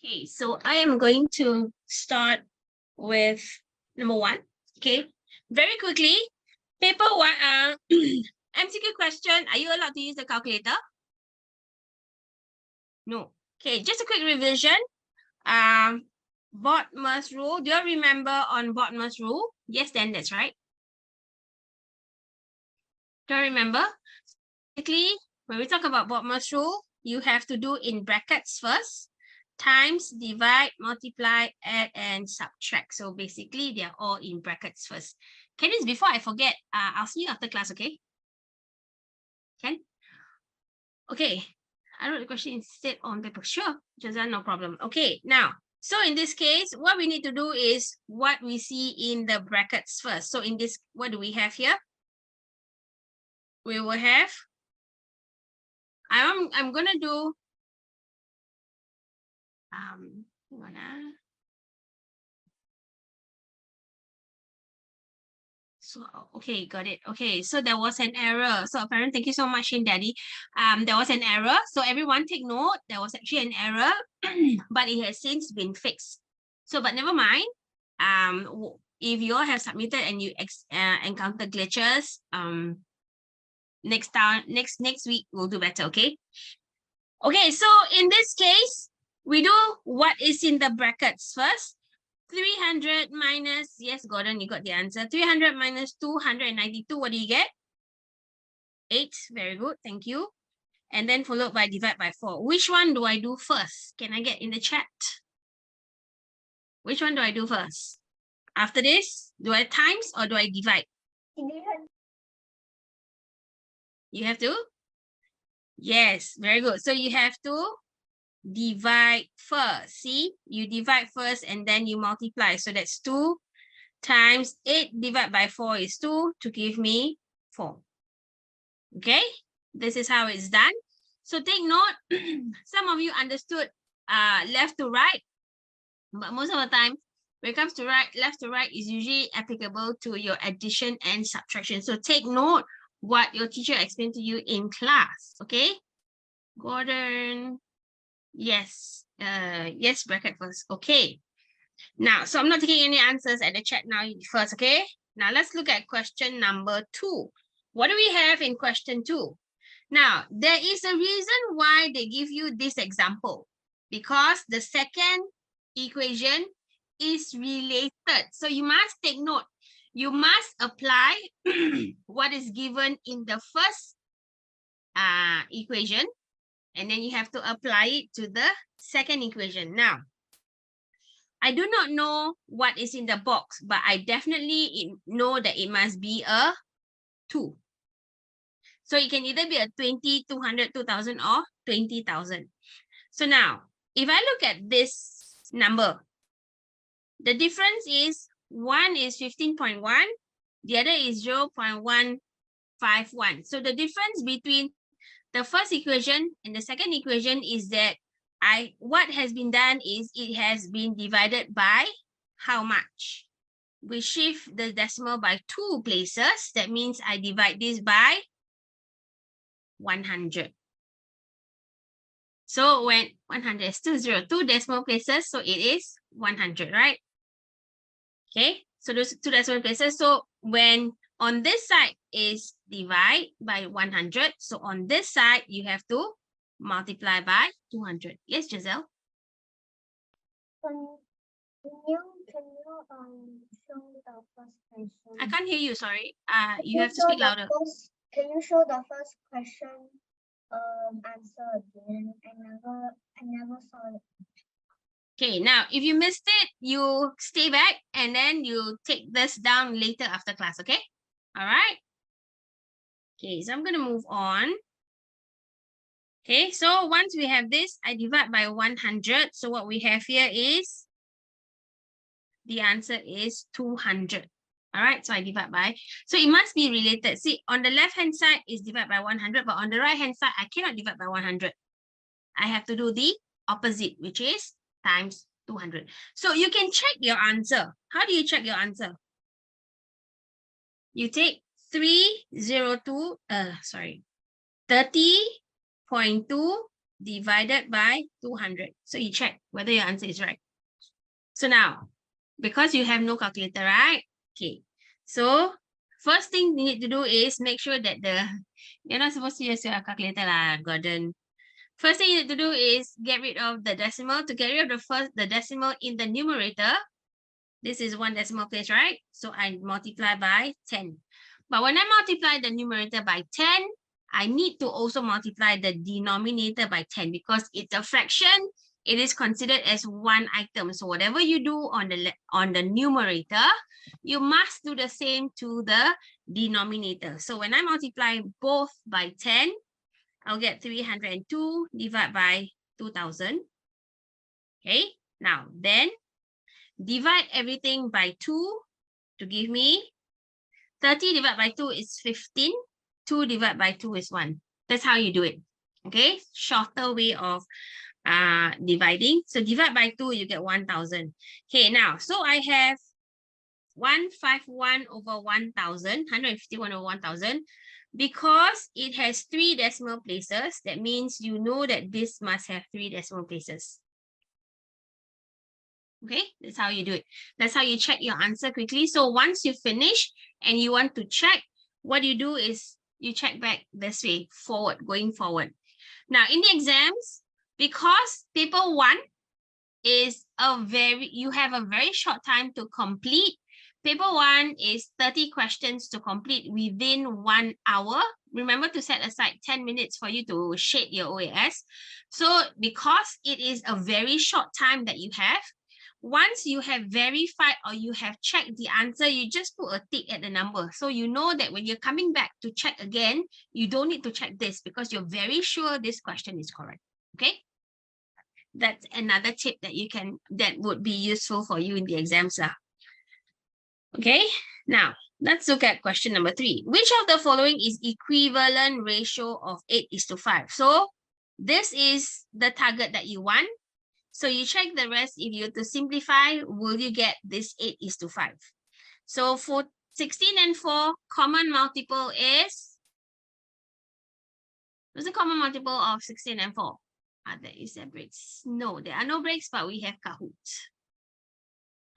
Okay, so I am going to start with number 1. Okay, very quickly, paper 1, MCQ question. Are you allowed to use the calculator? No. Okay, just a quick revision. Bodmer's rule. Do you remember on Bodmer's rule? Yes, then that's right. Do you remember? Basically, when we talk about Bodmer's rule, you have to do in brackets first. Times, divide, multiply, add, and subtract. So basically, they're all in brackets first. Candice, before I forget, I'll see you after class, okay? Ken? Okay. I wrote the question instead on paper. Sure, Jazan, no problem. Okay, now, so in this case, what we need to do is what we see in the brackets first. So in this, what do we have here? We will have, I'm gonna do, hang on, So, okay, got it. Okay, so there was an error. So apparently, thank you so much, Shin Daddy. There was an error. So everyone take note, there was actually an error, but it has since been fixed. So, but never mind. If you all have submitted and you encounter glitches, next week we'll do better, okay? Okay, so in this case, we do what is in the brackets first. 300 minus, yes, Gordon, you got the answer. 300 minus 292, what do you get? 8, very good, thank you. And then followed by divide by 4. Which one do I do first? Can I get in the chat? Which one do I do first? After this, do I times or do I divide? You have to? Yes, very good. So you have to divide first. See, you divide first and then you multiply. So that's 2 times 8 divided by 4 is 2 to give me 4. Okay, this is how it's done. So take note, some of you understood left to right, but most of the time, when it comes to left to right is usually applicable to your addition and subtraction. So take note what your teacher explained to you in class, okay? Gordon, yes, yes, bracket first, okay. Now, so I'm not taking any answers at the chat now first, okay? Now let's look at question number 2. What do we have in question 2? Now, there is a reason why they give you this example, because the second equation is related. So you must take note. You must apply what is given in the first equation, and then you have to apply it to the second equation. Now, I do not know what is in the box, but I definitely know that it must be a 2. So it can either be a 20, 200, 2,000 or 20,000. So now, if I look at this number, the difference is one is 15.1, the other is 0.151. So the difference between the first equation and the second equation is that what has been done is it has been divided by how much? We shift the decimal by 2 places. That means I divide this by 100. So when 100 is 202 decimal places, so it is 100, right? Okay, so those 2 decimal places. So when on this side is divide by 100, so on this side you have to multiply by 200. Yes, Giselle? Can you show the first question? I can't hear you, sorry. You have to speak louder. Can you show the first question answer again? I never saw it. Okay, now if you missed it, you stay back and then you take this down later after class, okay? All right. Okay, so I'm going to move on. Okay, so once we have this, I divide by 100. So what we have here is, the answer is 200. All right, so I divide by, so it must be related. See, on the left-hand side is divide by 100, but on the right-hand side, I cannot divide by 100. I have to do the opposite, which is times 200. So you can check your answer. How do you check your answer? You take 30.2 divided by 200. So you check whether your answer is right. So now, because you have no calculator, right? Okay. So first thing you need to do is make sure that you're not supposed to use your calculator lah, Gordon. First thing you need to do is get rid of the decimal. To get rid of the decimal in the numerator, this is 1 decimal place, right? So I multiply by 10. But when I multiply the numerator by 10, I need to also multiply the denominator by 10 because it's a fraction. It is considered as one item. So whatever you do on the numerator, you must do the same to the denominator. So when I multiply both by 10, I'll get 302 divided by 2000. Okay, now then divide everything by 2 to give me 30 divided by 2 is 15. 2 divided by 2 is 1. That's how you do it. Okay, shorter way of dividing. So divide by 2, you get 1000. Okay, now, so I have 151 over 1000, 151 over 1000. Because it has 3 decimal places, that means you know that this must have 3 decimal places. Okay, that's how you do it. That's how you check your answer quickly. So once you finish and you want to check, what you do is you check back this way, going forward. Now in the exams, because paper 1 is you have a very short time to complete. Paper 1 is 30 questions to complete within 1 hour. Remember to set aside 10 minutes for you to shade your OAS. So because it is a very short time that you have, once you have verified or you have checked the answer, you just put a tick at the number. So you know that when you're coming back to check again, you don't need to check this because you're very sure this question is correct. Okay? That's another tip that would be useful for you in the exams. Okay, now let's look at question number 3. Which of the following is equivalent ratio of 8:5? So this is the target that you want. So you check the rest. If you to simplify, will you get this 8:5? So for 16 and 4, common multiple is, what's the common multiple of 16 and 4? There is a breaks. No, there are no breaks, but we have Kahoot.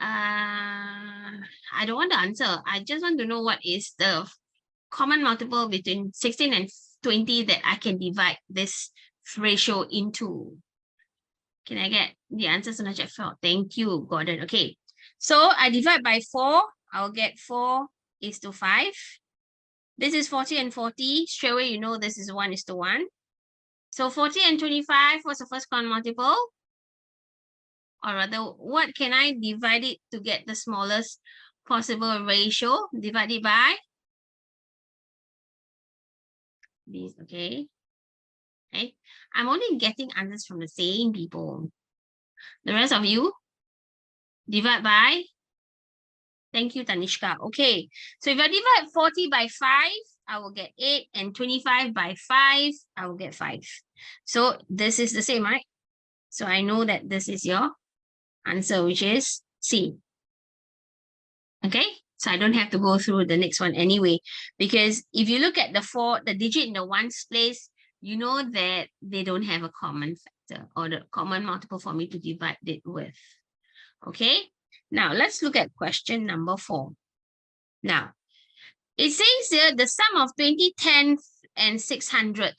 I don't want to answer. I just want to know what is the common multiple between 16 and 20 that I can divide this ratio into. Can I get the answer, Sunajat? Thank you, Gordon. Okay, so I divide by 4. I'll get 4:5. This is 40 and 40. Straight away, you know this is 1:1. So 40 and 25, what's the first common multiple? Or rather, what can I divide it to get the smallest possible ratio? Divide it by this, okay? Okay. I'm only getting answers from the same people. The rest of you, divide by, thank you, Tanishka. Okay, so if I divide 40 by 5, I will get 8, and 25 by 5, I will get 5. So this is the same, right? So I know that this is your answer, which is C. Okay, so I don't have to go through the next one anyway, because if you look at the digit in the ones place, you know that they don't have a common factor or the common multiple for me to divide it with. Okay, now let's look at question number 4. Now, it says here the sum of 20/10 and 600.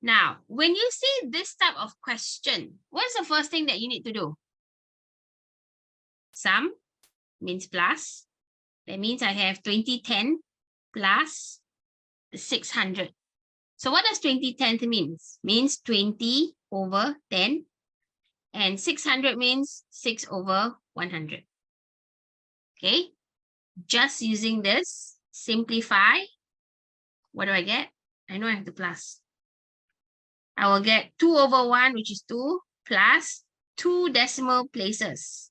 Now, when you see this type of question, what's the first thing that you need to do? Sum means plus. That means I have 20/10 plus 600. So what does 20/10 means? Means 20 over 10. And 600 means 6 over 100. Okay. Just using this, simplify. What do I get? I know I have to plus. I will get 2 over 1, which is 2, plus 2 decimal places.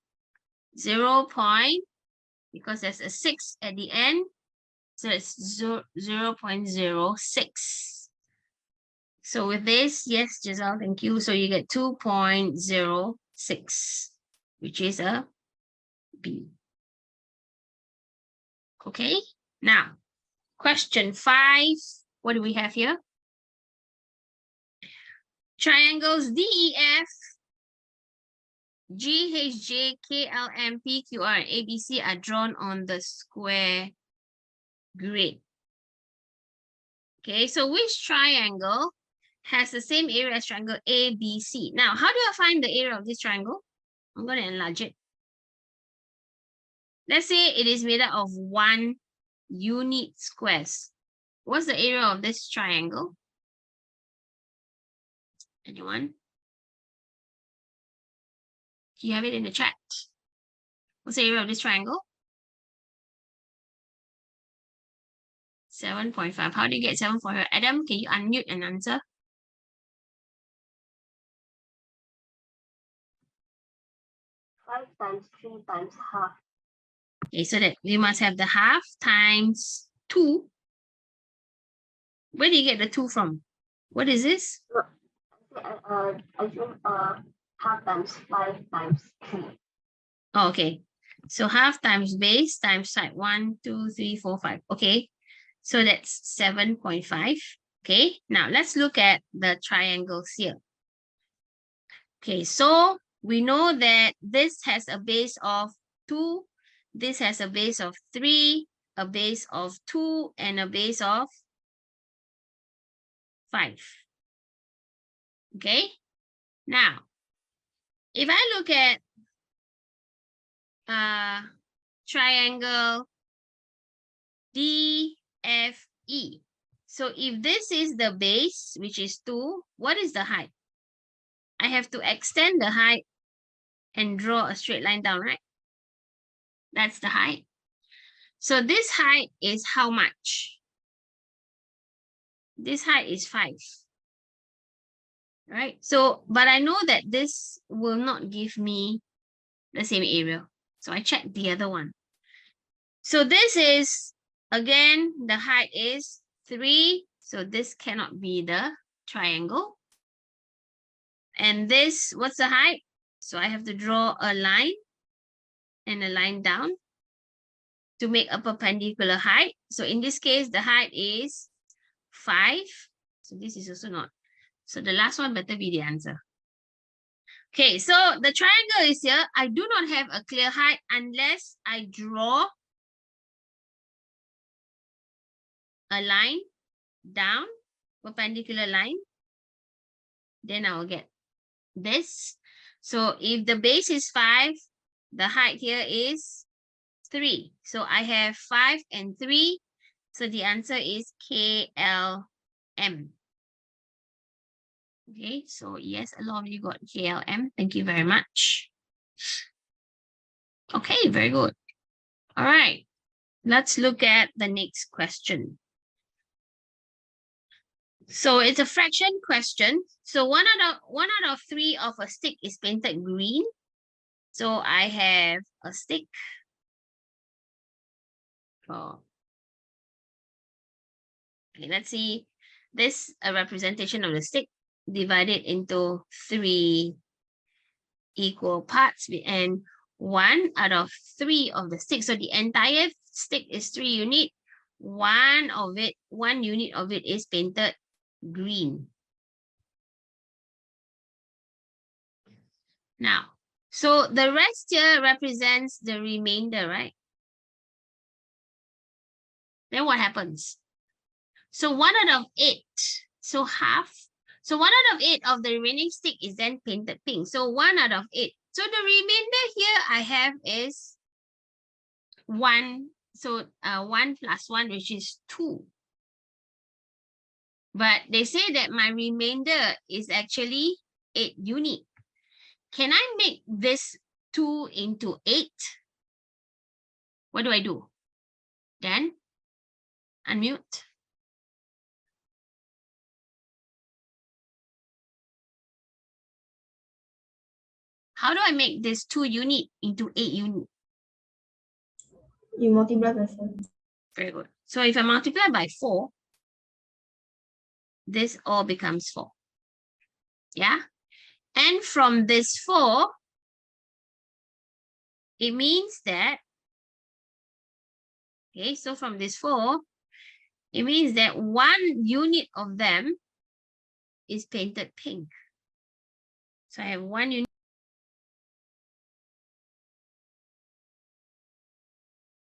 0. Because there's a 6 at the end, so it's 0.06. So with this, yes, Giselle, thank you. So you get 2.06, which is a B. Okay, now question 5. What do we have here? Triangles DEF, GHJ, KLM, PQR, and ABC are drawn on the square grid. Okay, so which triangle has the same area as triangle ABC? Now, how do I find the area of this triangle? I'm going to enlarge it. Let's say it is made up of 1 unit squares. What's the area of this triangle? Anyone? Do you have it in the chat? What's the area of this triangle? 7.5. How do you get 7.5? Adam, can you unmute and answer? Five times 3 times half. Okay, so that we must have the half times 2. Where do you get the 2 from? What is this? I think half times 5 times 3. Oh, okay. So half times base times side 1, 2, 3, 4, 5. Okay. So that's 7.5. Okay. Now let's look at the triangles here. Okay. So we know that this has a base of 2. This has a base of 3, a base of 2, and a base of 5. Okay. Now, if I look at triangle DFE. So if this is the base, which is 2, what is the height? I have to extend the height and draw a straight line down, right? That's the height. So this height is how much? This height is 5. Right? So, but I know that this will not give me the same area. So I checked the other one. So this is, again, the height is 3. So this cannot be the triangle. And this, what's the height? So I have to draw a line and a line down to make a perpendicular height. So in this case, the height is 5. So this is also not. So the last one better be the answer. Okay, so the triangle is here. I do not have a clear height unless I draw a line down, perpendicular line. Then I will get this. So if the base is 5, the height here is 3. So I have 5 and 3. So the answer is KLM. Okay, so yes, a lot of you got KLM. Thank you very much. Okay, very good. All right, let's look at the next question. So it's a fraction question. So one out of 3 of a stick is painted green. So I have a stick. Oh. Okay, let's see. This a representation of the stick divided into 3 equal parts, and 1 out of 3 of the stick. So the entire stick is 3 units. 1 unit of it is painted green. Now, so the rest here represents the remainder, right? Then what happens? So 1 out of 8, so half. So 1 out of 8 of the remaining stick is then painted pink. So 1 out of 8. So the remainder here I have is 1. So 1 plus 1, which is 2. But they say that my remainder is actually 8 units. Can I make this 2 into 8? What do I do? Then unmute. How do I make this 2 units into 8 units? You multiply by 4. Very good. So if I multiply by 4, this all becomes 4. Yeah? And from this 4, it means that, okay, so from this 4, it means that 1 unit of them is painted pink. So I have 1 unit.